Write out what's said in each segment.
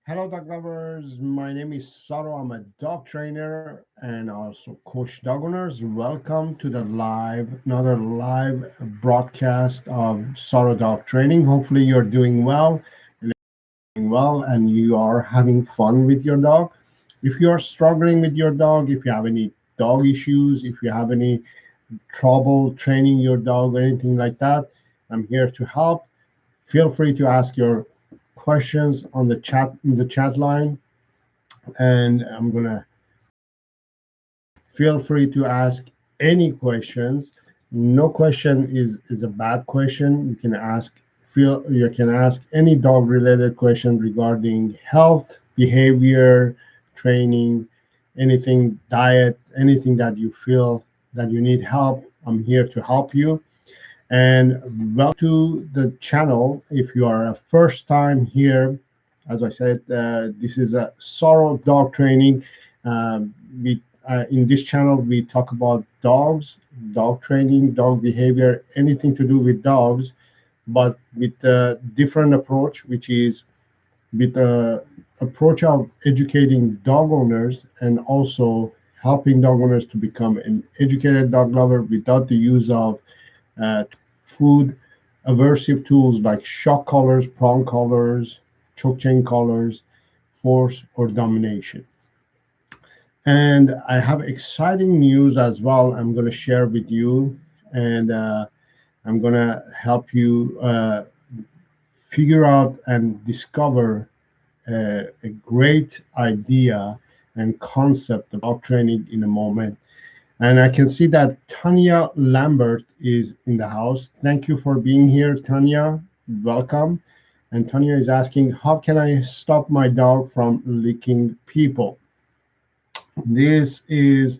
Hello, dog lovers. My name is Saro. I'm a dog trainer and also coach dog owners. Welcome to another live broadcast of Saro Dog Training. Hopefully, you're doing well and you are having fun with your dog. If you are struggling with your dog, if you have any dog issues, if you have any trouble training your dog or anything like that, I'm here to help. Feel free to ask your questions on the chat in the chat line, and I'm gonna feel free to ask any questions. No question is a bad question. You can ask any dog related question regarding health, behavior, training, anything, diet, anything that you feel that you need help. I'm here to help you. And welcome to the channel. If you are a first time here, as I said, this is a Sorrow Dog Training. We In this channel we talk about dogs, dog training, dog behavior, anything to do with dogs, but with a different approach, which is with the approach of educating dog owners and also helping dog owners to become an educated dog lover without the use of food aversive tools like shock collars, prong collars, choke chain collars, force, or domination. And I have exciting news as well. I'm going to share with you, and I'm going to help you figure out and discover a great idea and concept about training in a moment. And I can see that Tanya Lambert is in the house. Thank you for being here, Tanya. Welcome. And Tanya is asking, how can I stop my dog from licking people? This is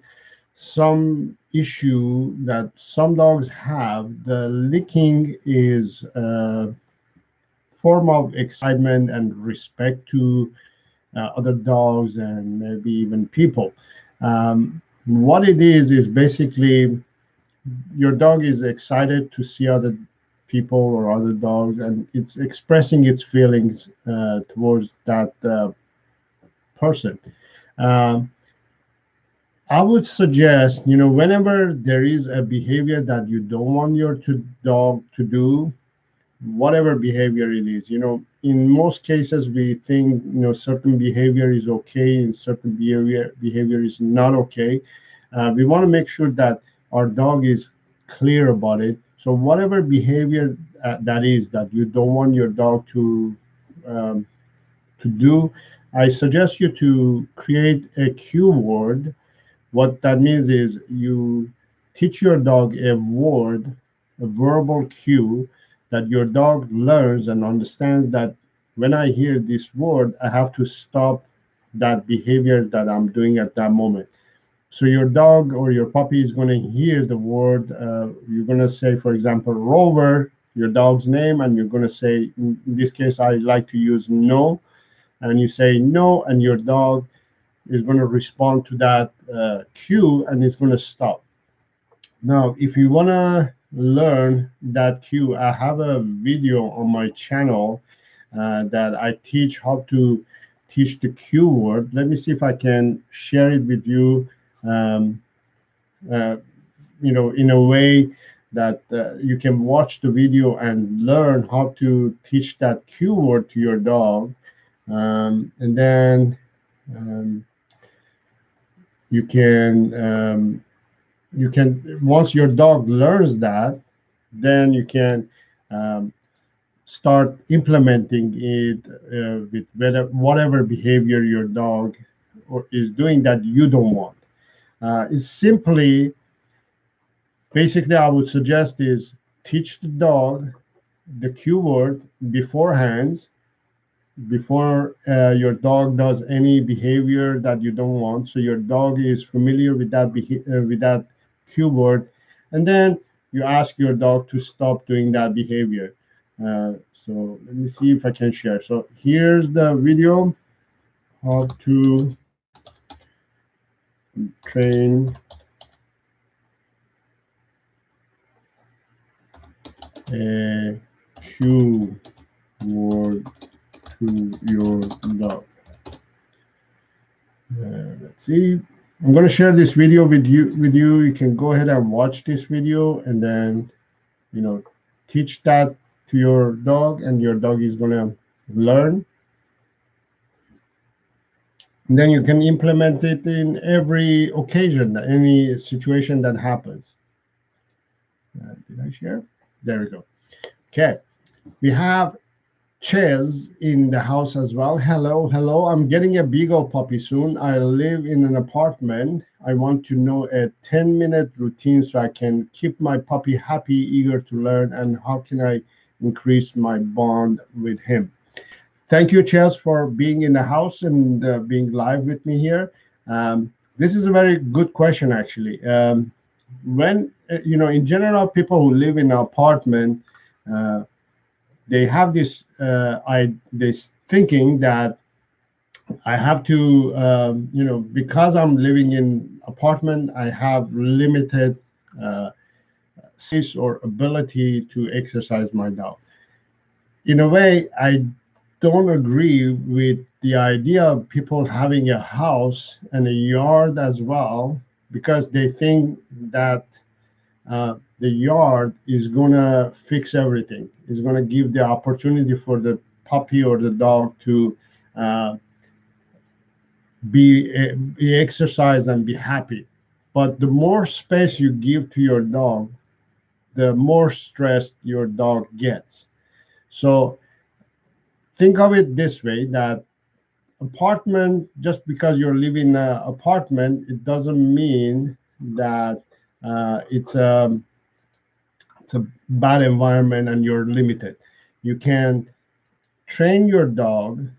some issue that some dogs have. The licking is a form of excitement and respect to other dogs and maybe even people. What it is basically your dog is excited to see other people or other dogs, and it's expressing its feelings towards that person. Um, I would suggest, whenever there is a behavior that you don't want your dog to do, whatever behavior it is, in most cases we think, certain behavior is okay and certain behavior is not okay. We want to make sure that our dog is clear about it. So whatever behavior that is that you don't want your dog um, to do, I suggest you to create a cue word. What that means is you teach your dog a word, a verbal cue that your dog learns and understands that when I hear this word, I have to stop that behavior that I'm doing at that moment. So your dog or your puppy is going to hear the word. You're going to say, for example, Rover, your dog's name, and you're going to say, in this case, I like to use no, and you say no, and your dog is going to respond to that cue and it's going to stop. Now, if you want to learn that cue, I have a video on my channel that I teach how to teach the cue word. Let me see if I can share it with you, um, uh, in a way that you can watch the video and learn how to teach that cue word to your dog. And then um, you can once your dog learns that, then you can um, start implementing it with whatever behavior your dog is doing that you don't want. It's simply, basically, I would suggest is teach the dog the cue word beforehand, before your dog does any behavior that you don't want. So your dog is familiar with that cue word, and then you ask your dog to stop doing that behavior. So let me see if I can share. So here's the video, how to train a cue word to your dog. See, I'm going to share this video with you. You can go ahead and watch this video, and then teach that to your dog, and your dog is going to learn. And then you can implement it in every occasion, any situation that happens. Did I share? There we go. Okay, we have Ches in the house as well. Hello, hello. I'm getting a beagle puppy soon. I live in an apartment. I want to know a 10-minute routine so I can keep my puppy happy, eager to learn, and how can I increase my bond with him? Thank you, Ches, for being in the house and being live with me here. This is a very good question, actually. When, in general, people who live in an apartment, they have this thinking that I have to, because I'm living in apartment, I have limited space or ability to exercise my dog. In a way, I don't agree with the idea of people having a house and a yard as well, because they think that the yard is going to fix everything. It's going to give the opportunity for the puppy or the dog to be exercised and be happy. But the more space you give to your dog, the more stressed your dog gets. So think of it this way, that apartment, just because you're living in an apartment, it doesn't mean that it's a bad environment and you're limited. You can train your dog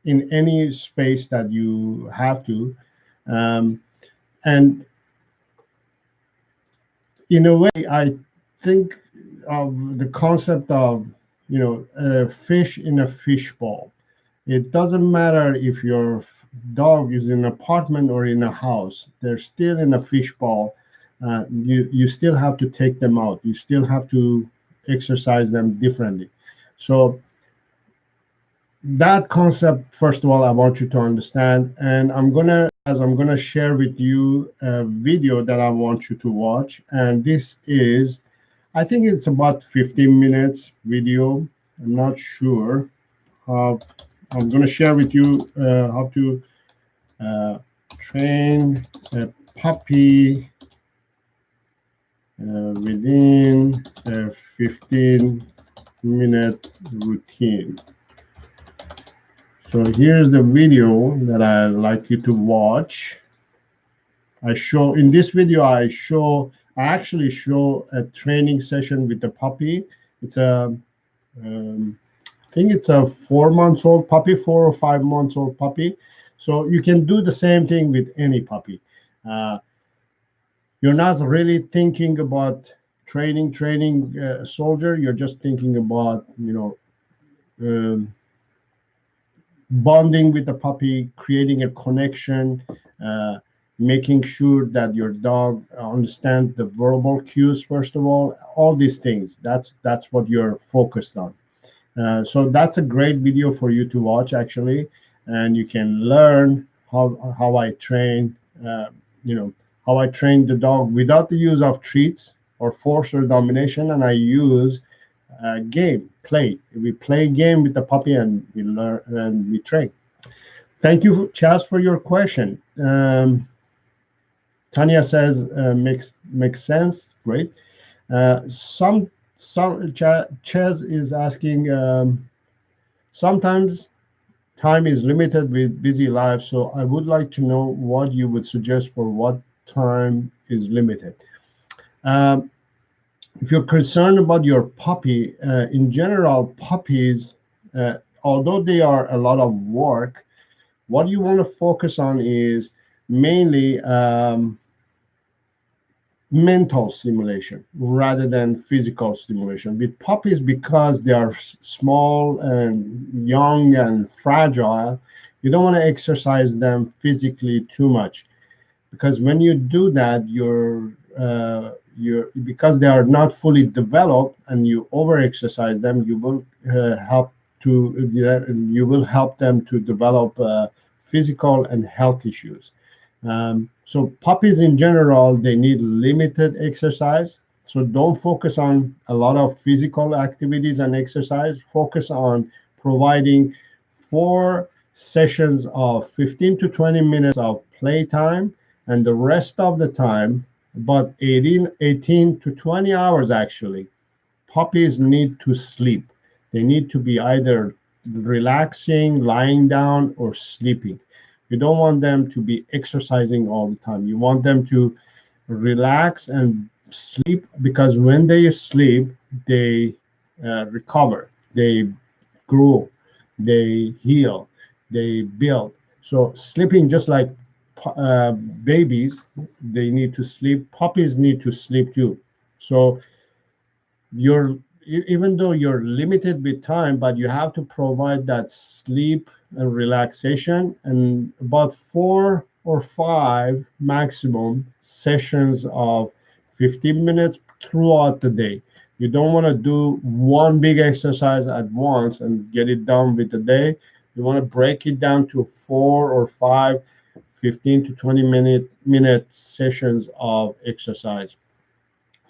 in any space that you have to. And in a way, I think of the concept of, a fish in a fishbowl. It doesn't matter if your dog is in an apartment or in a house, they're still in a fishbowl. You still have to take them out. You still have to exercise them differently. So that concept, first of all, I want you to understand. And I'm gonna share with you a video that I want you to watch. And this is, I think it's about 15 minutes video. I'm not sure how. I'm gonna share with you how to train a puppy within a 15-minute routine. So here's the video that I'd like you to watch. In this video, I actually show a training session with the puppy. It's I think it's a 4-month-old puppy, 4 or 5 months old puppy. So you can do the same thing with any puppy. You're not really thinking about training a soldier. You're just thinking about, bonding with the puppy, creating a connection, making sure that your dog understands the verbal cues, first of all these things. That's what you're focused on. So that's a great video for you to watch, actually, and you can learn how I train, how I train the dog without the use of treats or force or domination, and I use play. We play game with the puppy and we learn and we train. Thank you, Chaz, for your question. Tanya says makes sense. Great. Chaz is asking. Sometimes time is limited with busy lives, so I would like to know what you would suggest for what time is limited. If you're concerned about your puppy, in general, puppies, although they are a lot of work, what you want to focus on is mainly mental stimulation rather than physical stimulation. With puppies, because they are small and young and fragile, you don't want to exercise them physically too much, because when you do that, because they are not fully developed and you over-exercise them, you will help them to develop physical and health issues. So puppies in general, they need limited exercise. So don't focus on a lot of physical activities and exercise. Focus on providing 4 sessions of 15 to 20 minutes of playtime, and the rest of the time, about 18 to 20 hours actually, puppies need to sleep. They need to be either relaxing, lying down, or sleeping. You don't want them to be exercising all the time. You want them to relax and sleep, because when they sleep, they recover, they grow, they heal, they build. So sleeping, just like babies, they need to sleep. Puppies need to sleep too. So you're even though you're limited with time, but you have to provide that sleep and relaxation, and about 4 or 5 maximum sessions of 15 minutes throughout the day. You don't want to do one big exercise at once and get it done with the day. You want to break it down to 4 or 5 15 to 20 minute sessions of exercise.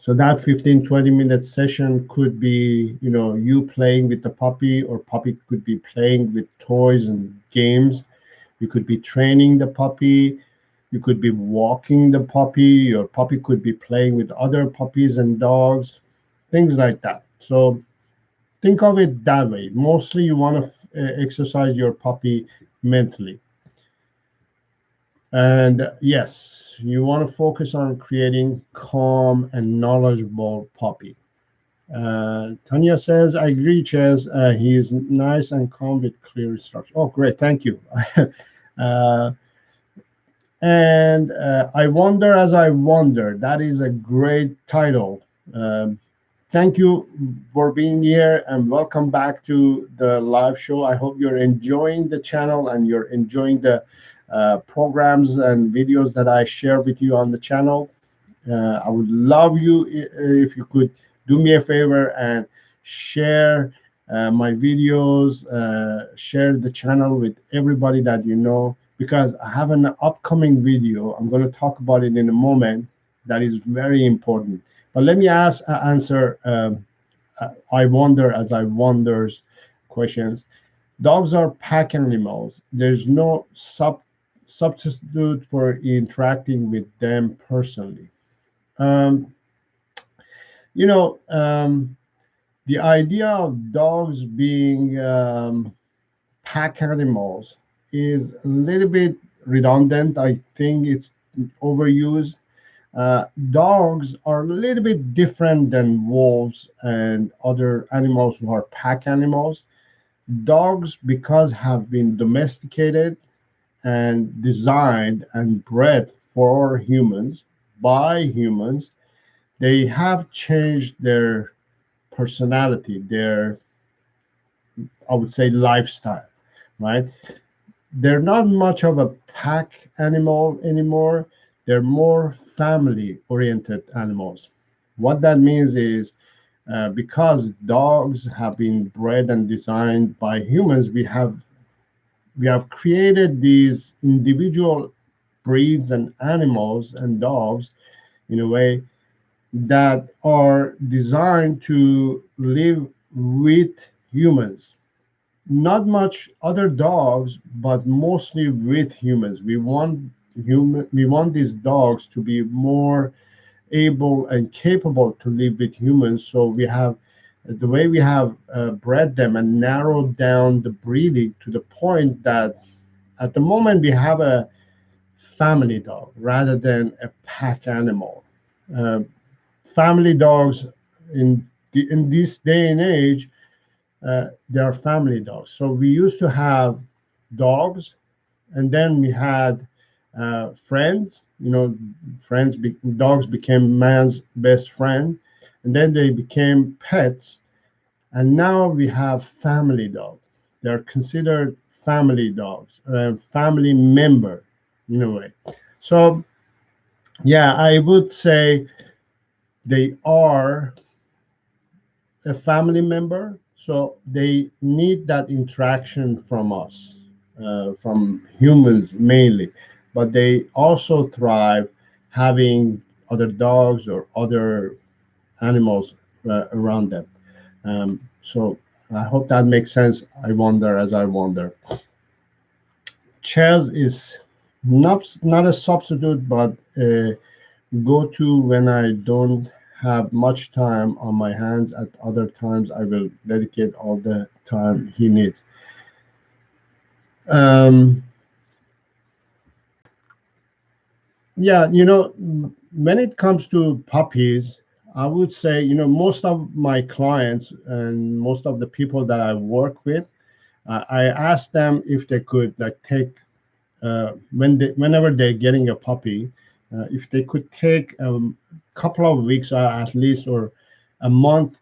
So that 15, 20-minute session could be, you playing with the puppy, or puppy could be playing with toys and games. You could be training the puppy. You could be walking the puppy. Your puppy could be playing with other puppies and dogs, things like that. So think of it that way. Mostly you want to exercise your puppy mentally. And yes, you want to focus on creating calm and knowledgeable puppy. Tanya says, I agree, Ches. He is nice and calm with clear instruction. Oh, great. Thank you. uh, and I Wonder as I Wonder. That is a great title. Um, Thank you for being here, and welcome back to the live show. I hope you're enjoying the channel and you're enjoying the programs and videos that I share with you on the channel. I would love you if you could do me a favor and share my videos, share the channel with everybody that you know, because I have an upcoming video. I'm going to talk about it in a moment. That is very important. But let me answer I Wonder as I Wonders questions. Dogs are pack animals. There's no substitute for interacting with them personally. Um, you know, the idea of dogs being pack animals is a little bit redundant. I think it's overused. Dogs are a little bit different than wolves and other animals who are pack animals. Dogs, because have been domesticated and designed and bred for humans by humans, they have changed their personality, their, I would say, lifestyle, right? They're not much of a pack animal anymore. They're more family oriented animals. What that means is, because dogs have been bred and designed by humans, we have created these individual breeds and animals and dogs in a way that are designed to live with humans. Not much other dogs, but mostly with humans. We want these dogs to be more able and capable to live with humans. So we have the way we have bred them and narrowed down the breeding to the point that at the moment we have a family dog rather than a pack animal. Uh, Family dogs in this day and age, they are family dogs. So we used to have dogs, and then we had friends. Dogs became man's best friend, and then they became pets, and now we have family dogs. They're considered family dogs, family member in a way. So yeah, I would say they are a family member, so they need that interaction from us. from humans mainly, but they also thrive having other dogs or other animals around them. So I hope that makes sense. I wonder as I wonder. Chess is not a substitute, but a go-to when I don't have much time on my hands. At other times, I will dedicate all the time he needs. Um, yeah, when it comes to puppies, I would say, most of my clients and most of the people that I work with, I ask them if they could like take whenever they're getting a puppy, if they could take a couple of weeks at least or a month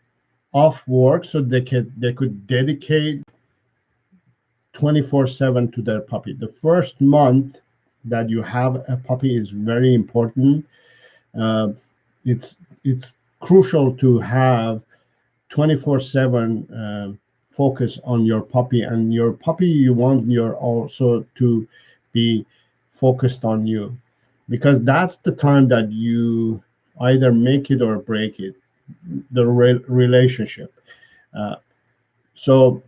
off work so they could dedicate 24/7 to their puppy. The first month that you have a puppy is very important. Uh, it's it's crucial to have 24/7 focus on your puppy, and your puppy you want your also to be focused on you, because that's the time that you either make it or break it, the relationship. Uh, so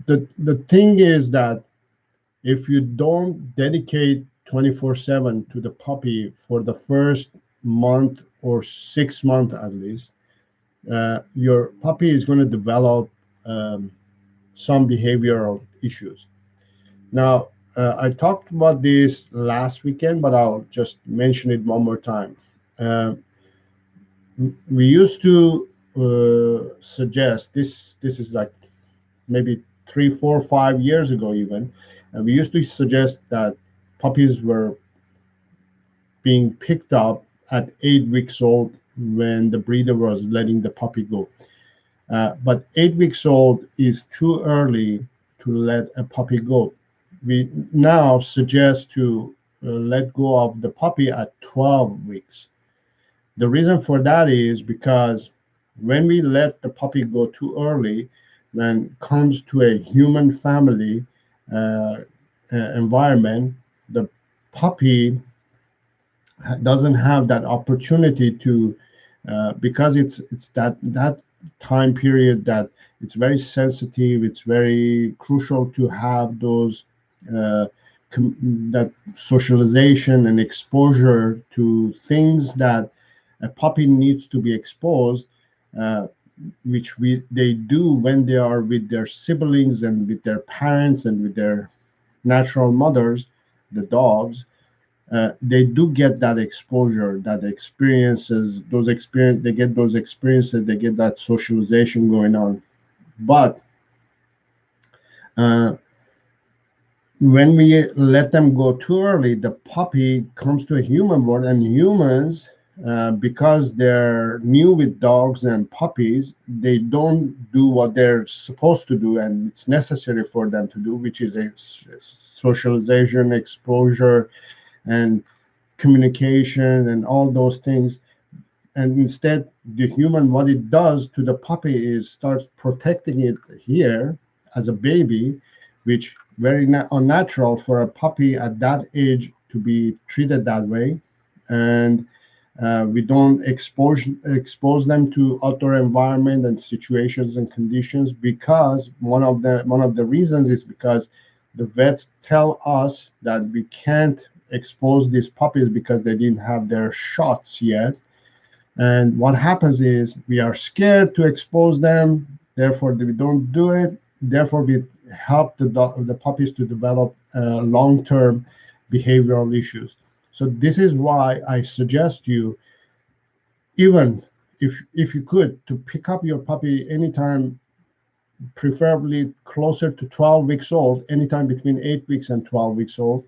the thing is that if you don't dedicate 24/7 to the puppy for the first month or 6 months at least, your puppy is going to develop um, some behavioral issues. Now, I talked about this last weekend, but I'll just mention it one more time. Uh, we used to suggest this. This is like maybe 3, 4, 5 years ago, even. We used to suggest that puppies were being picked up at 8 weeks old when the breeder was letting the puppy go. But 8 weeks old is too early to let a puppy go. We now suggest to let go of the puppy at 12 weeks. The reason for that is because when we let the puppy go too early, when it comes to a human family environment, the puppy doesn't have that opportunity to, because it's that time period that it's very sensitive. It's very crucial to have those uh, that socialization and exposure to things that a puppy needs to be exposed, uh, which they do when they are with their siblings and with their parents and with their natural mothers, the dogs. They do get that exposure, that experiences, those experience. They get those experiences. They get that socialization going on. But uh, when we let them go too early, the puppy comes to a human world, and humans, because they're new with dogs and puppies, they don't do what they're supposed to do, and it's necessary for them to do, which is a socialization, exposure, and communication, and all those things. And instead, the human, what it does to the puppy is starts protecting it here as a baby, which very unnatural for a puppy at that age to be treated that way. And we don't expose them to outdoor environment and situations and conditions, because one of the reasons is because the vets tell us that we can't expose these puppies because they didn't have their shots yet. And what happens is we are scared to expose them, therefore we don't do it. Therefore, we help the puppies to develop long-term behavioral issues. So this is why I suggest you, even if you could, to pick up your puppy anytime, preferably closer to 12 weeks old, anytime between 8 weeks and 12 weeks old.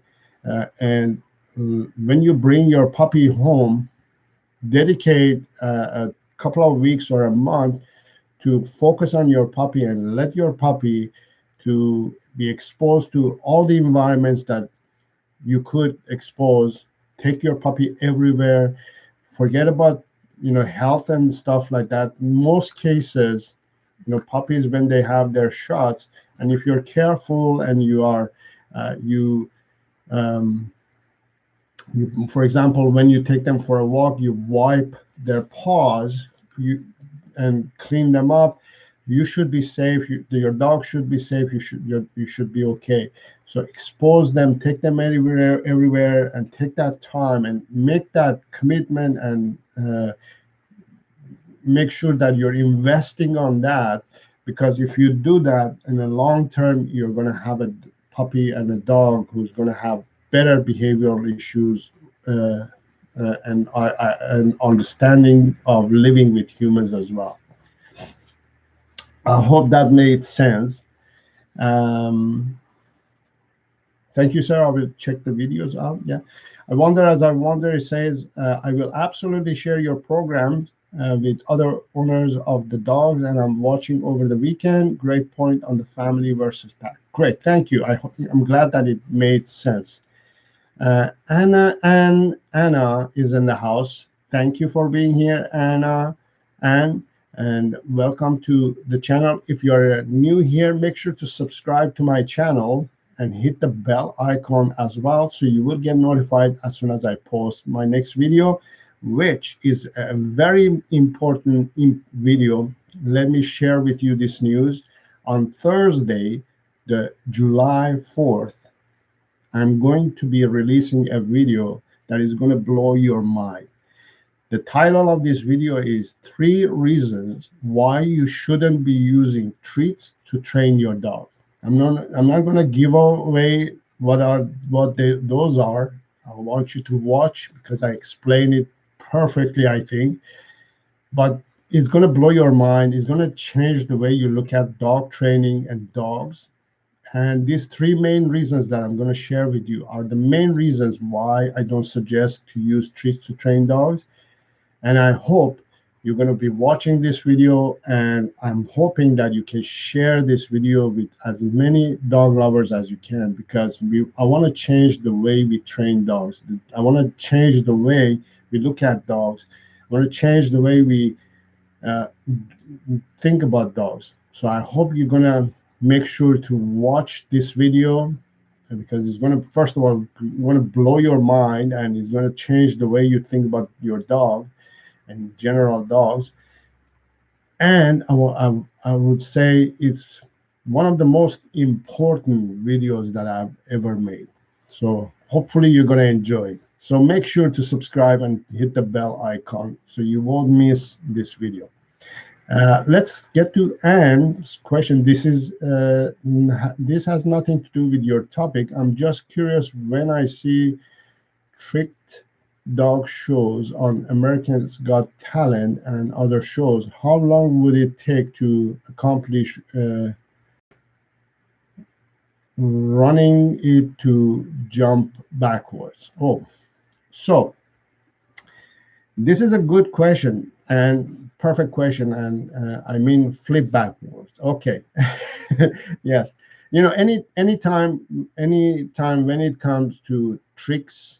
And when you bring your puppy home, dedicate a couple of weeks or a month to focus on your puppy and let your puppy to be exposed to all the environments that you could expose. Take your puppy everywhere. Forget about health and stuff like that. In most cases, puppies, when they have their shots, and if you're careful and you are you um, for example, when you take them for a walk, you wipe their paws, you and clean them up. You should be safe. Your dog should be safe. You should be okay. So expose them, take them everywhere, and take that time and make that commitment, and make sure that you're investing on that. Because if you do that in the long term, you're going to have a puppy and a dog who's going to have better behavioral issues, and understanding of living with humans as well. I hope that made sense. Um, Thank you, sir. I will check the videos out. Yeah. I wonder, it says, I will absolutely share your programs with other owners of the dogs, and I'm watching over the weekend. Great point on the family versus pack. Great. Thank you. I'm glad that it made sense. Anna is in the house. Thank you for being here, Anna. And welcome to the channel. If you're new here, make sure to subscribe to my channel and hit the bell icon as well, so you will get notified as soon as I post my next video, which is a very important video. Let me share with you this news. On Thursday, the July 4th, I'm going to be releasing a video that is going to blow your mind. The title of this video is 3 reasons why you shouldn't be using treats to train your dog. I'm not going to give away those are. I want you to watch, because I explain it perfectly, I think. But it's going to blow your mind. It's going to change the way you look at dog training and dogs. And these 3 main reasons that I'm going to share with you are the main reasons why I don't suggest to use treats to train dogs. And I hope you're going to be watching this video, and I'm hoping that you can share this video with as many dog lovers as you can, because I want to change the way we train dogs. I want to change the way we look at dogs. I want to change the way we uh, think about dogs. So I hope you're going to make sure to watch this video, because it's going to, first of all, going to blow your mind, and it's going to change the way you think about your dog and general dogs. And I would say it's one of the most important videos that I've ever made. So hopefully you're going to enjoy it. So make sure to subscribe and hit the bell icon so you won't miss this video. Let's get to Anne's question. This has nothing to do with your topic. I'm just curious, when I see tricked dog shows on America's Got Talent and other shows, how long would it take to accomplish running it to jump backwards? Oh, so this is a good question, and perfect question, and I mean flip backwards. Okay. Yes. Anytime when it comes to tricks,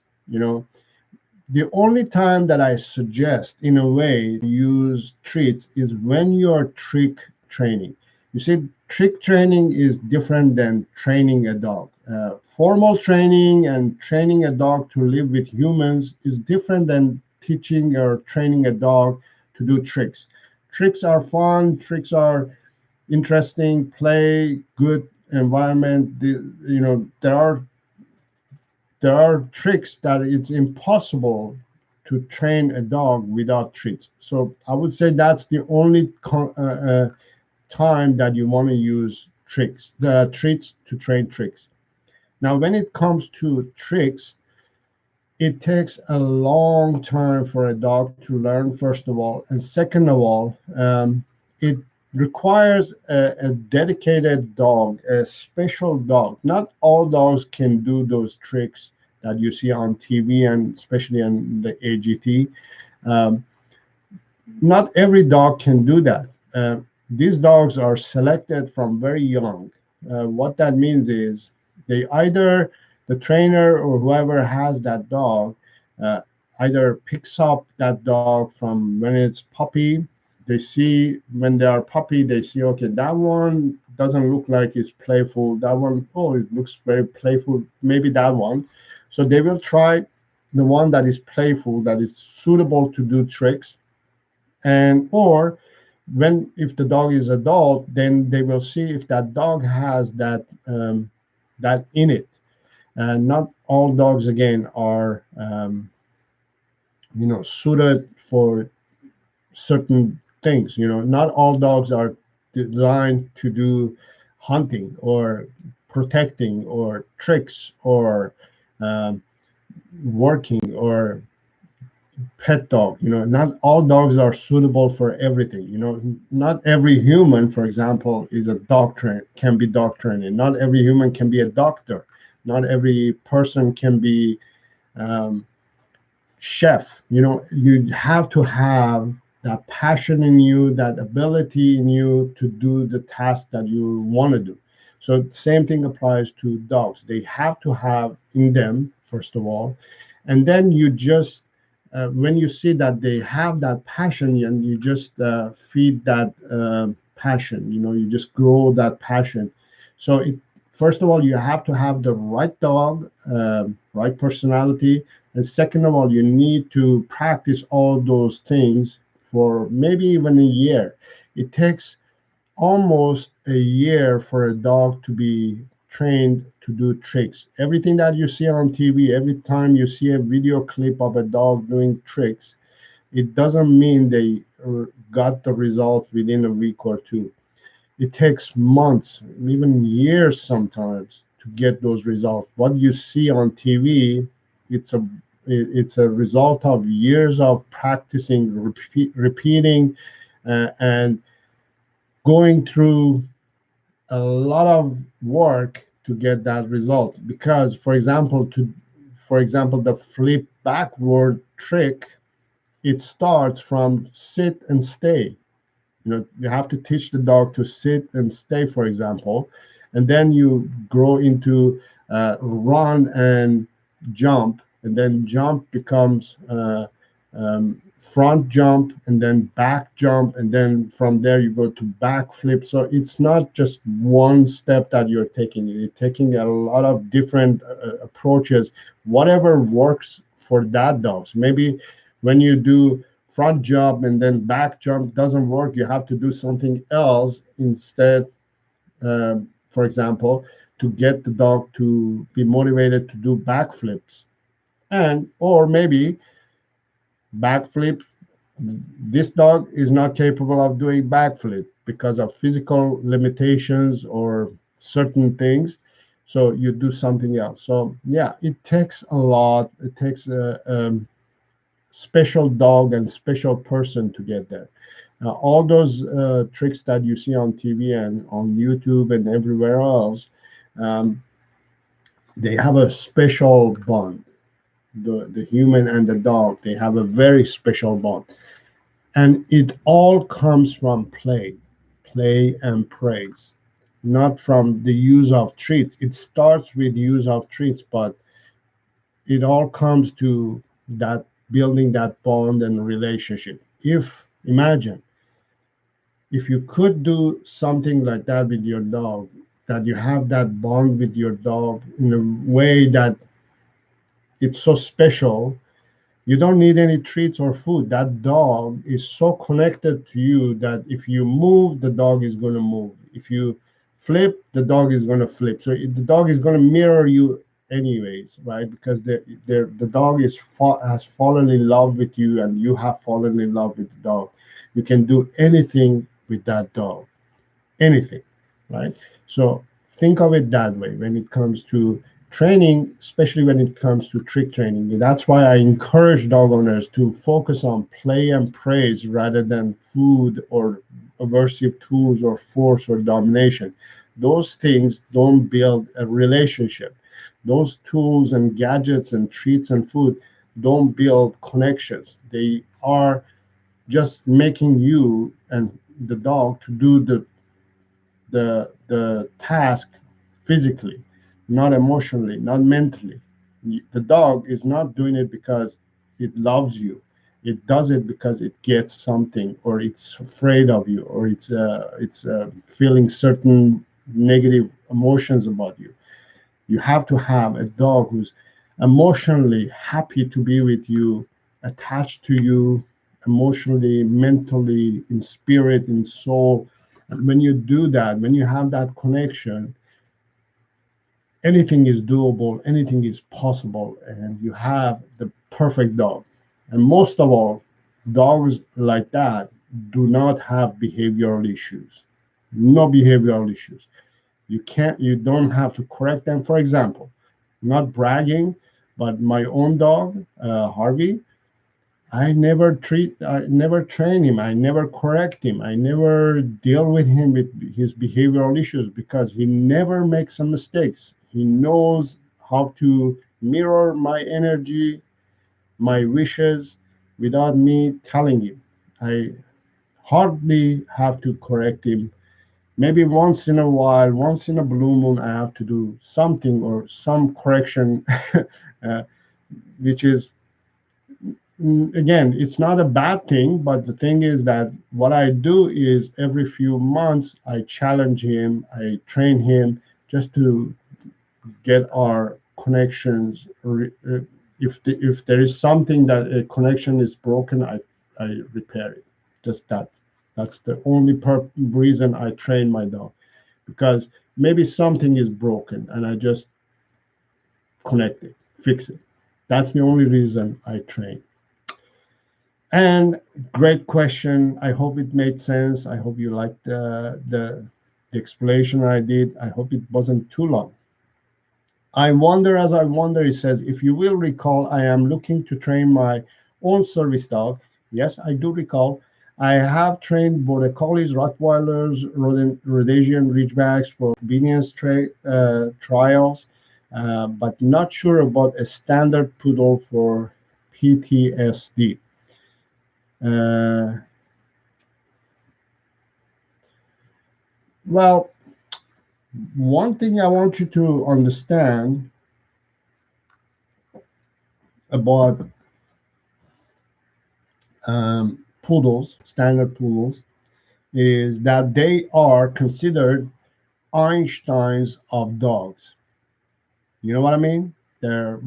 the only time that I suggest, in a way, to use treats is when you're trick training. You see, trick training is different than training a dog. Formal training and training a dog to live with humans is different than teaching or training a dog to do tricks. Tricks are fun. Tricks are interesting. Play, good environment. There are tricks that it's impossible to train a dog without treats. So I would say that's the only time that you want to use treats to train tricks. Now, when it comes to tricks, it takes a long time for a dog to learn, first of all, and second of all, it requires a dedicated dog, a special dog. Not all dogs can do those tricks that you see on TV, and especially on the AGT. Um, Not every dog can do that. These dogs are selected from very young. What that means is the trainer or whoever has that dog either picks up that dog from when it's puppy. they see when they are puppy, they see, okay, that one doesn't look like it's playful. That one, oh, it looks very playful. Maybe that one. So they will try the one that is playful, that is suitable to do tricks. And or when if the dog is adult, then they will see if that dog has that in it. And not all dogs again are suited for certain things. Not all dogs are designed to do hunting or protecting or tricks or um, working or pet dog. Not all dogs are suitable for everything. Not every human, for example, is a dog train can be dog training. Not every human can be a doctor. Not every person can be um, chef. You have to have that passion in you, that ability in you to do the task that you want to do. So same thing applies to dogs. They have to have in them, first of all, and then you just when you see that they have that passion, and you just feed that passion. You just grow that passion. So first of all, you have to have the right dog, right personality, and second of all, you need to practice all those things for maybe even a year. It takes almost a year for a dog to be trained to do tricks. Everything that you see on TV, every time you see a video clip of a dog doing tricks, it doesn't mean they got the results within a week or two. It takes months, even years sometimes, to get those results. What you see on TV, it's a it's a result of years of practicing, repeating, and going through a lot of work to get that result. Because, for example, the flip backward trick, it starts from sit and stay. You have to teach the dog to sit and stay, for example, and then you grow into run and jump, and then jump becomes front jump, and then back jump, and then from there you go to back flip. So it's not just one step that you're taking a lot of different approaches, whatever works for that dog. So maybe when you do front jump and then back jump doesn't work, you have to do something else instead, for example, to get the dog to be motivated to do backflips. And or maybe backflip, this dog is not capable of doing backflip because of physical limitations or certain things, so you do something else. So yeah, it takes a lot. It takes a special dog and special person to get there. All those tricks that you see on TV and on YouTube and everywhere else, um, they have a special bond. The human and the dog, they have a very special bond. And it all comes from play and praise, not from the use of treats. It starts with use of treats, but it all comes to that building that bond and relationship. Imagine if you could do something like that with your dog, that you have that bond with your dog in a way that it's so special. You don't need any treats or food. That dog is so connected to you that if you move, the dog is going to move. If you flip, the dog is going to flip. So the dog is going to mirror you anyways, right? Because the dog has fallen in love with you, and you have fallen in love with the dog. You can do anything with that dog, anything, right? So think of it that way when it comes to training, especially when it comes to trick training. That's why I encourage dog owners to focus on play and praise rather than food or aversive tools or force or domination. Those things don't build a relationship. Those tools and gadgets and treats and food don't build connections. They are just making you and the dog to do the task physically, not emotionally, not mentally. The dog is not doing it because it loves you. It does it because it gets something, or it's afraid of you, or it's feeling certain negative emotions about you. You have to have a dog who's emotionally happy to be with you, attached to you, emotionally, mentally, in spirit, in soul. And when you do that, when you have that connection, anything is doable, anything is possible, and you have the perfect dog. And most of all, dogs like that do not have behavioral issues. No behavioral issues. You don't have to correct them. For example, not bragging, but my own dog, Harvey, I never train him. I never correct him. I never deal with him with his behavioral issues because he never makes some mistakes. He knows how to mirror my energy, my wishes without me telling him. I hardly have to correct him. Maybe once in a while, once in a blue moon, I have to do something or some correction, uh, which is again, it's not a bad thing, but the thing is that what I do is every few months I challenge him, I train him just to get our connections. If there is something that a connection is broken, I repair it. Just that. That's the only reason I train my dog, because maybe something is broken and I just connect it, fix it. That's the only reason I train. And great question. I hope it made sense. I hope you liked the explanation I did. I hope it wasn't too long. I wonder, as I wonder, it says, if you will recall, I am looking to train my own service dog. Yes, I do recall. I have trained border collies, Rottweilers, Rhodesian Ridgebacks for obedience trials, but not sure about a standard poodle for PTSD. Uh, well, one thing I want you to understand about poodles, standard poodles, is that they are considered Einsteins of dogs. You know what I mean? They're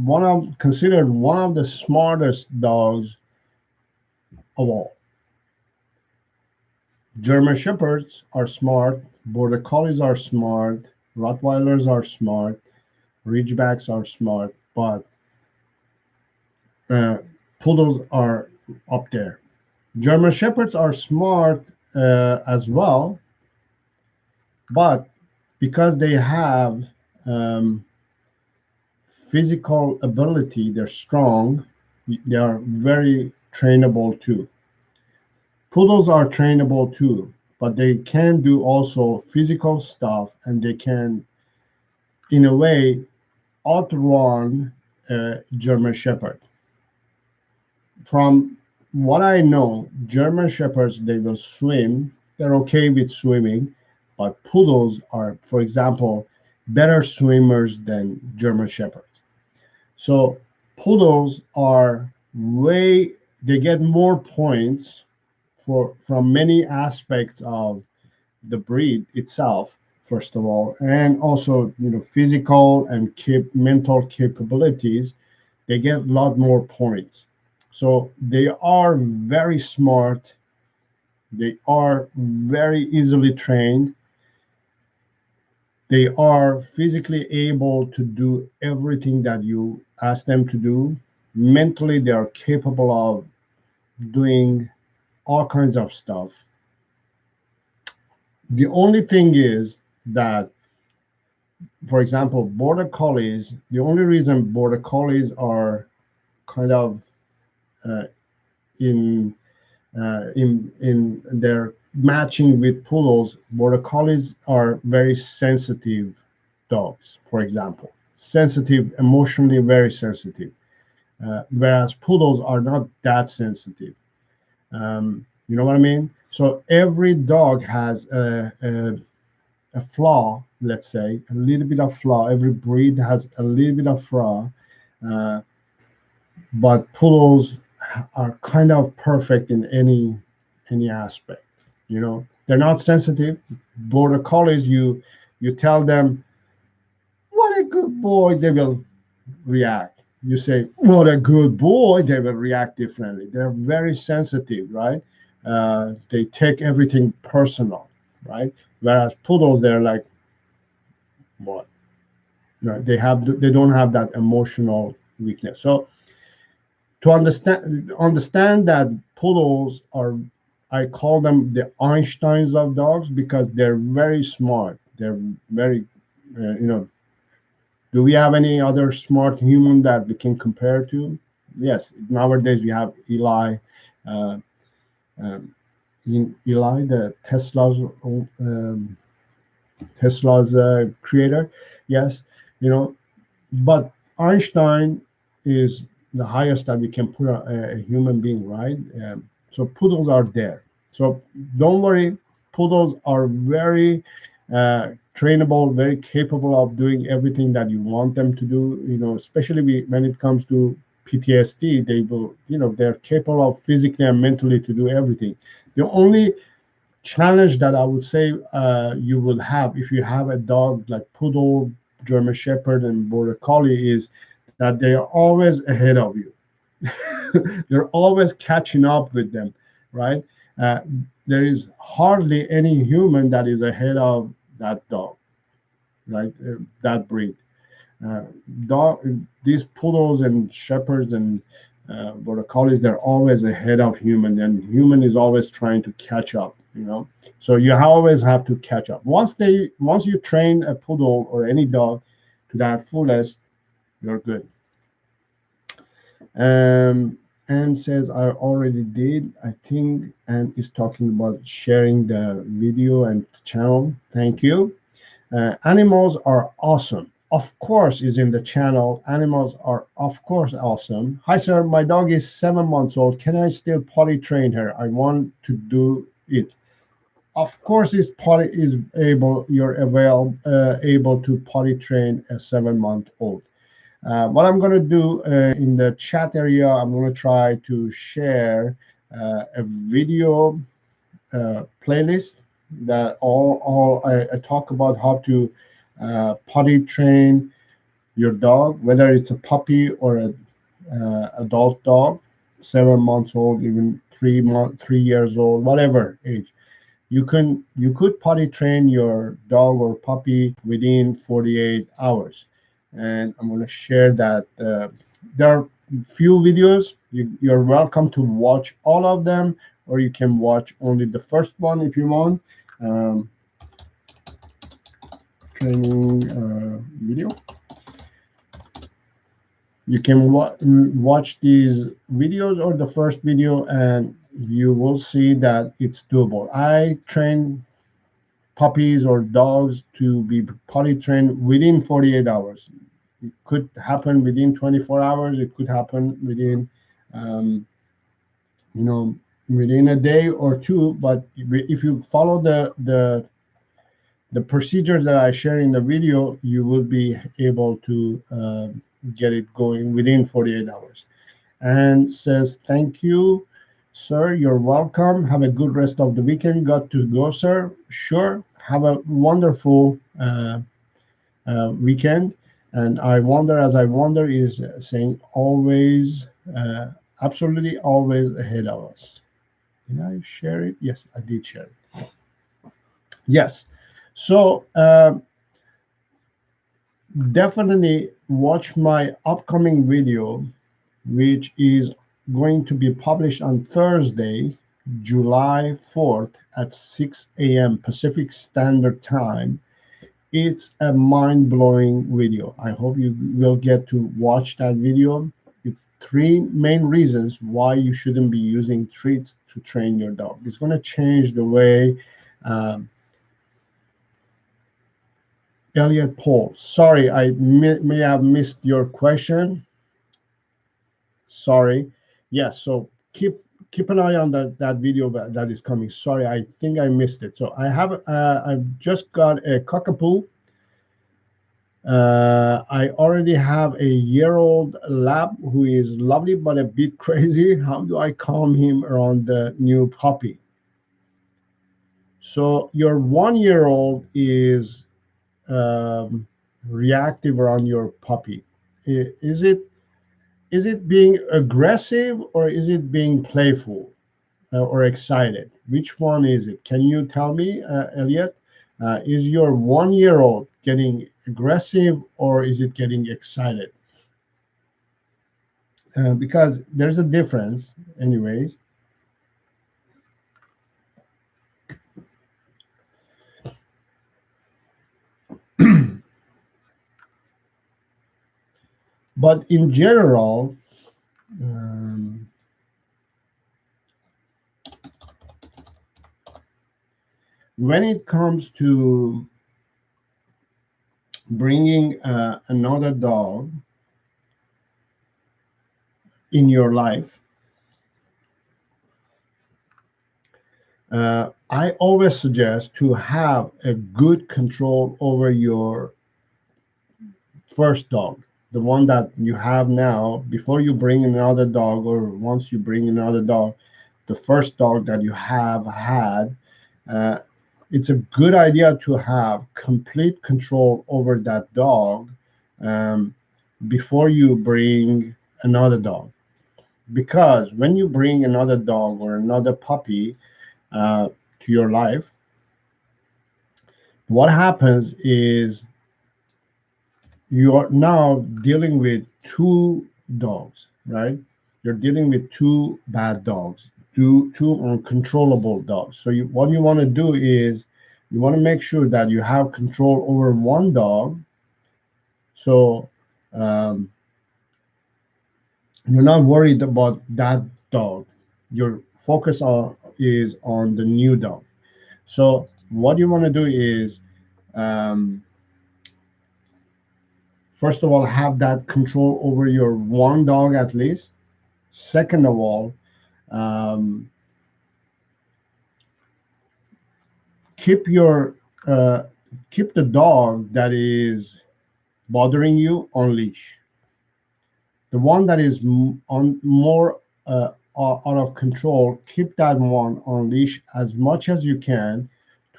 considered one of the smartest dogs of all. German Shepherds are smart, Border Collies are smart, Rottweilers are smart, Ridgebacks are smart, but uh, Poodles are up there. German Shepherds are smart as well, but because they have um, physical ability, they're strong, they are very trainable too. Poodles are trainable too, but they can do also physical stuff, and they can, in a way, outrun a German Shepherd. From what I know, German Shepherds, they will swim. They're okay with swimming, but poodles are, for example, better swimmers than German Shepherds. So poodles are way they get more points for from many aspects of the breed itself, first of all, and also physical and mental capabilities. They get a lot more points. So they are very smart. They are very easily trained. They are physically able to do everything that you ask them to do. Mentally, they are capable of doing all kinds of stuff. The only thing is that, for example, border collies, the only reason border collies are kind of uh, in in their matching with poodles, border collies are very sensitive dogs, for example, sensitive, emotionally very sensitive, whereas poodles are not that sensitive. You know what I mean? So every dog has a flaw, let's say, a little bit of flaw. Every breed has a little bit of flaw, uh, but poodles are kind of perfect in any aspect. You know, they're not sensitive. Border collies, you tell them what a good boy, they will react. You say what a good boy, they will react differently. They're very sensitive, right? They take everything personal, right? Whereas poodles, they're like what? Right? They don't have that emotional weakness. So to understand that poodles are, I call them the Einsteins of dogs because they're very smart. They're very you know, do we have any other smart human that we can compare to? Yes, nowadays we have Eli, uh, um, Eli, the Tesla's creator. Yes, you know, but Einstein is the highest that we can put a human being, right? So poodles are there. So don't worry, poodles are very trainable, very capable of doing everything that you want them to do. You know, especially when it comes to PTSD, they will, you know, they're capable of physically and mentally to do everything. The only challenge that I would say you will have if you have a dog like poodle, German Shepherd, and Border Collie is that they are always ahead of you. You're always catching up with them, right? Uh, there is hardly any human that is ahead of that dog, right? That breed. Uh, dog, these poodles and shepherds and border collies, they're always ahead of human, and human is always trying to catch up. You know, so you always have to catch up. Once you train a poodle or any dog to that fullest, you're good. And says I already did. I think and is talking about sharing the video and channel. Thank you. Animals are awesome. Of course, is in the channel. Animals are, of course, awesome. Hi, sir. My dog is 7 months old. Can I still potty train her? I want to do it. Of course, is potty is able. You're able to potty train a 7 month old. What I'm going to do in the chat area, I'm going to try to share a video playlist that all I talk about how to potty train your dog, whether it's a puppy or a adult dog, 7 months old, even 3 years old, whatever age. You could potty train your dog or puppy within 48 hours, and I'm going to share that. There are few videos. You're welcome to watch all of them, or you can watch only the first one if you want. Um, Training video. You can watch these videos or the first video, and you will see that it's doable. I train puppies or dogs to be potty trained within 48 hours. It could happen within 24 hours. It could happen within, um, you know, within a day or two. But if you follow the procedures that I share in the video, you will be able to get it going within 48 hours. And says, thank you, sir. You're welcome. Have a good rest of the weekend. Got to go, sir. Sure. Have a wonderful weekend. And I wonder, as I wonder, is saying always, absolutely always ahead of us. Did I share it? Yes, I did share it. Yes. So definitely watch my upcoming video, which is going to be published on Thursday, July 4th at 6 a.m. Pacific Standard Time. It's a mind-blowing video. I hope you will get to watch that video. It's three main reasons why you shouldn't be using treats to train your dog. It's going to change the way. um, Elliot Paul, sorry, I may have missed your question. Sorry. Yes, so keep an eye on that video that is coming. Sorry, I think I missed it. So I've just got a cockapoo I already have a year-old lab who is lovely but a bit crazy. How do I calm him around the new puppy? So your 1 year old is reactive around your puppy. Is it being aggressive or is it being playful or excited? Which one is it? Can you tell me, Elliot? Is your 1 year old getting aggressive or is it getting excited? Because there's a difference, anyways. But in general, um, when it comes to bringing another dog in your life, I always suggest to have a good control over your first dog, the one that you have now, before you bring another dog, or once you bring another dog, the first dog that you have had. Uh, it's a good idea to have complete control over that dog um, before you bring another dog. Because when you bring another dog or another puppy to your life, what happens is you are now dealing with two dogs, right? You're dealing with two bad dogs, two uncontrollable dogs. So what you want to do is you want to make sure that you have control over one dog. So um, you're not worried about that dog. Your focus is on the new dog. So what you want to do is um, first of all, have that control over your one dog at least. Second of all, um, keep your uh, keep the dog that is bothering you on leash. The one that is on more out of control, keep that one on leash as much as you can,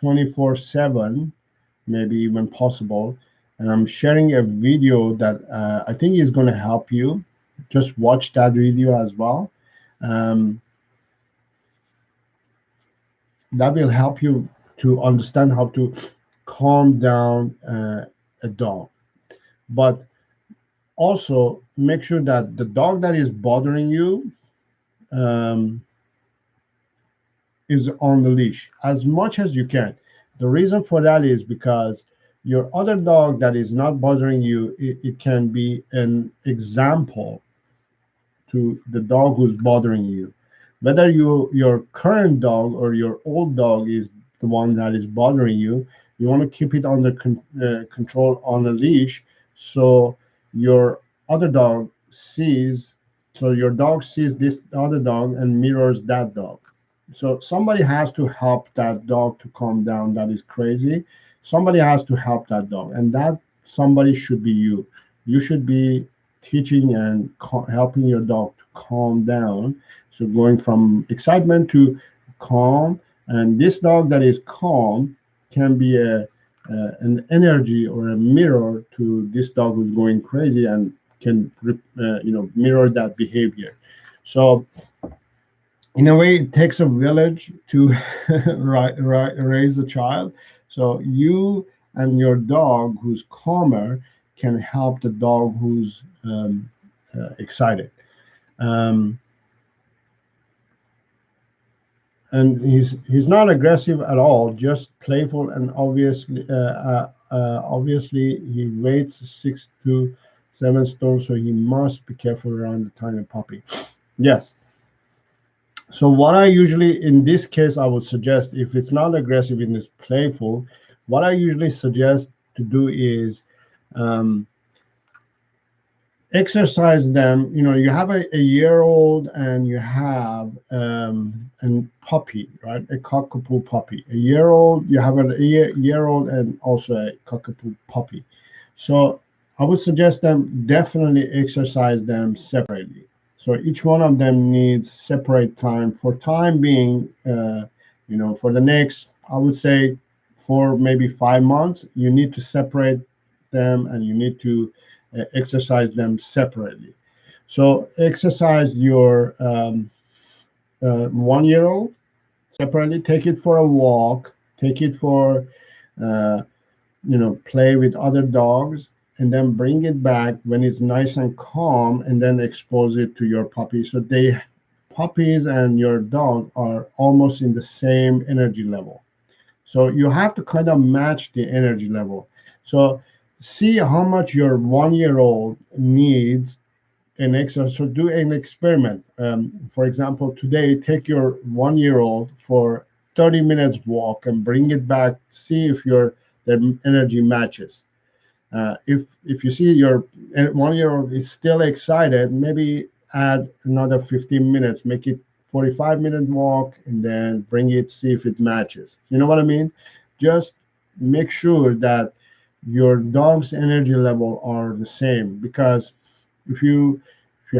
24/7, maybe even possible. And I'm sharing a video that I think is going to help you. Just watch that video as well. Um, that will help you to understand how to calm down a dog. But also make sure that the dog that is bothering you um, is on the leash as much as you can. The reason for that is because your other dog that is not bothering you, it can be an example to the dog who's bothering you. Whether your current dog or your old dog is the one that is bothering you, you want to keep it under control on a leash, so your other dog sees, so your dog sees this other dog and mirrors that dog. So somebody has to help that dog to calm down. That is crazy. Somebody has to help that dog, and that somebody should be you. You should be teaching and helping your dog to calm down. So going from excitement to calm, and this dog that is calm can be an energy or a mirror to this dog who's going crazy and can mirror that behavior. So in a way, it takes a village to raise a child. So you and your dog who's calmer can help the dog who's excited. Um, and he's not aggressive at all, just playful, and obviously he weighs 6 to 7 stone, so he must be careful around the tiny puppy. Yes. So what I usually, in this case, I would suggest, if it's not aggressive and it's playful, what I usually suggest to do is um, exercise them. You have a year-old and you have a puppy, right? A cockapoo puppy. A year-old, you have a year-old and also a cockapoo puppy. So I would suggest them definitely exercise them separately. So each one of them needs separate time. For time being, for the next, I would say, for maybe 5 months, you need to separate them and you need to exercise them separately. So exercise your 1 year old separately. Take it for a walk. Take it for uh, play with other dogs, and then bring it back when it's nice and calm, and then expose it to your puppy. So puppies and your dog are almost in the same energy level. So you have to kind of match the energy level. So see how much your 1 year old needs an exercise. So do an experiment. For example, today take your 1 year old for 30 minutes walk and bring it back. See if your their energy matches. If you see your 1 year old is still excited, maybe add another 15 minutes. Make it 45-minute walk and then bring it. See if it matches. You know what I mean? Just make sure that your dog's energy level are the same, because if you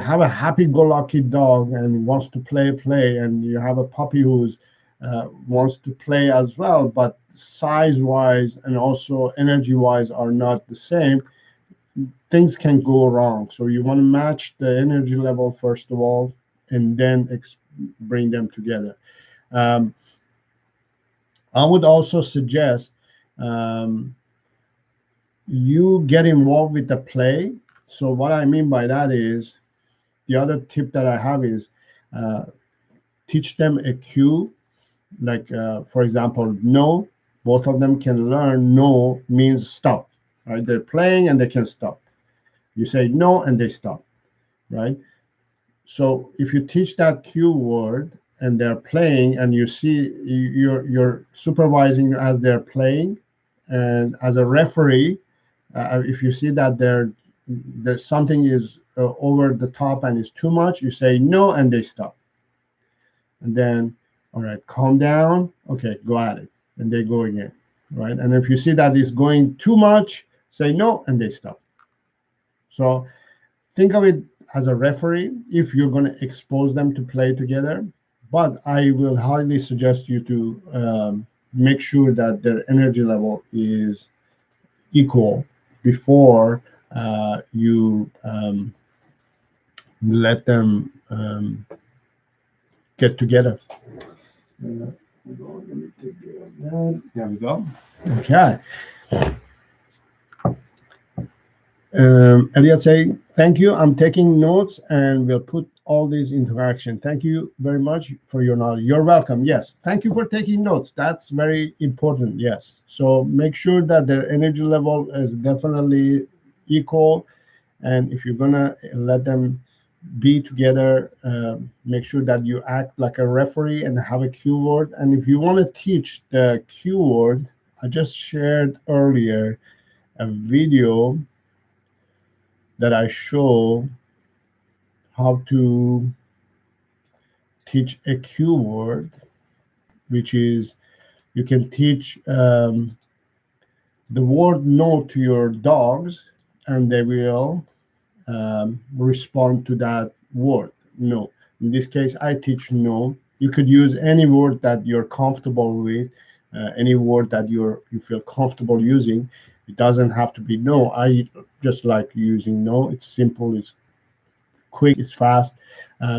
have a happy-go-lucky dog and wants to play, and you have a puppy who's wants to play as well, but size-wise and also energy-wise are not the same, things can go wrong. So you want to match the energy level first of all, and then bring them together. Um, I would also suggest um, you get involved with the play. So what I mean by that is, the other tip that I have is uh, teach them a cue, like for example, no. Both of them can learn no means stop, right? They're playing and they can stop. You say no and they stop, right? So if you teach that cue word and they're playing, and you see you're supervising as they're playing, and as a referee, if you see that there's something is over the top and is too much, you say no and they stop. And then, all right, calm down. Okay, go at it. And they go again, right? And if you see that it's going too much, say no and they stop. So think of it as a referee if you're going to expose them to play together. But I will highly suggest you to make sure that their energy level is equal before you let them get together. Let me take care of that. There we go. Okay. Elliot saying, thank you. I'm taking notes and we'll put all these into action. Thank you very much for your knowledge. You're welcome. Yes. Thank you for taking notes. That's very important. Yes. So make sure that their energy level is definitely equal. And if you're going to let them be together, make sure that you act like a referee and have a cue word. And if you want to teach the cue word, I just shared earlier a video that I show how to teach a cue word, which is you can teach the word no to your dogs, and they will respond to that word, no. In this case, I teach no. You could use any word that you're comfortable with, any word that you feel comfortable using. It doesn't have to be no. I just like using no. It's simple, it's quick, it's fast.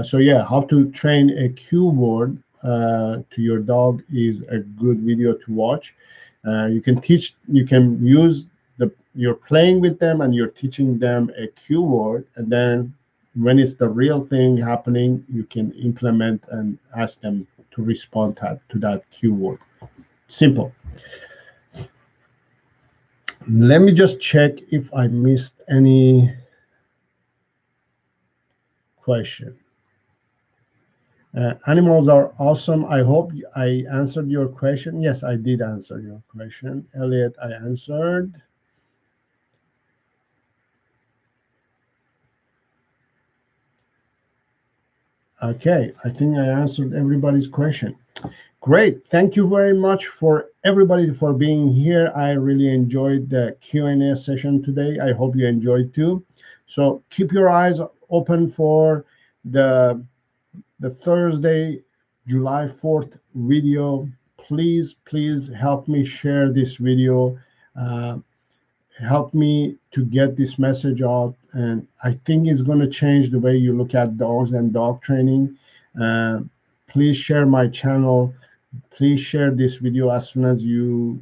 So yeah, how to train a cue word to your dog is a good video to watch. You can use you're playing with them and you're teaching them a cue word, and then when it's the real thing happening, you can implement and ask them to respond to that cue word. Simple. Let me just check if I missed any question. Animals are awesome. I hope I answered your question. Yes, I did answer your question. Elliot, I answered. Okay, I think I answered everybody's question. Great. Thank you very much for everybody for being here. I really enjoyed the Q&A session today. I hope you enjoyed too. So keep your eyes open for the Thursday, July 4th video. Please help me share this video. Uh, Help me to get this message out. And I think it's going to change the way you look at dogs and dog training. Uh, Please share my channel. Please share this video as soon as you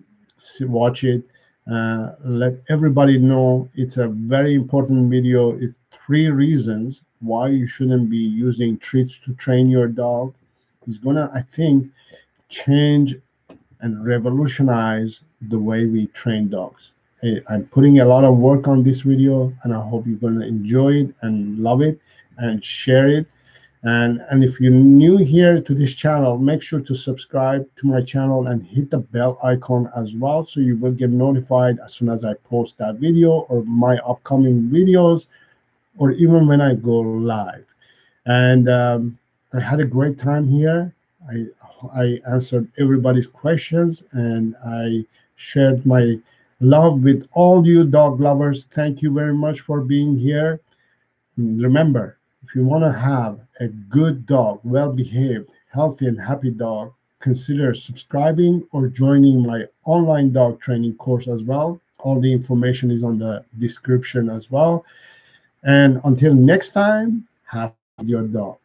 watch it. Let everybody know it's a very important video. It's 3 reasons why you shouldn't be using treats to train your dog. It's gonna, I think, change and revolutionize the way we train dogs. I'm putting a lot of work on this video, and I hope you're gonna enjoy it and love it and share it. And if you're new here to this channel, make sure to subscribe to my channel and hit the bell icon as well, so you will get notified as soon as I post that video or my upcoming videos, or even when I go live. And I had a great time here. I I answered everybody's questions, and I shared my love with all you dog lovers. Thank you very much for being here. Remember, if you want to have a good dog, well behaved, healthy, and happy dog, consider subscribing or joining my online dog training course as well. All the information is on the description as well. And until next time, have fun with your dog.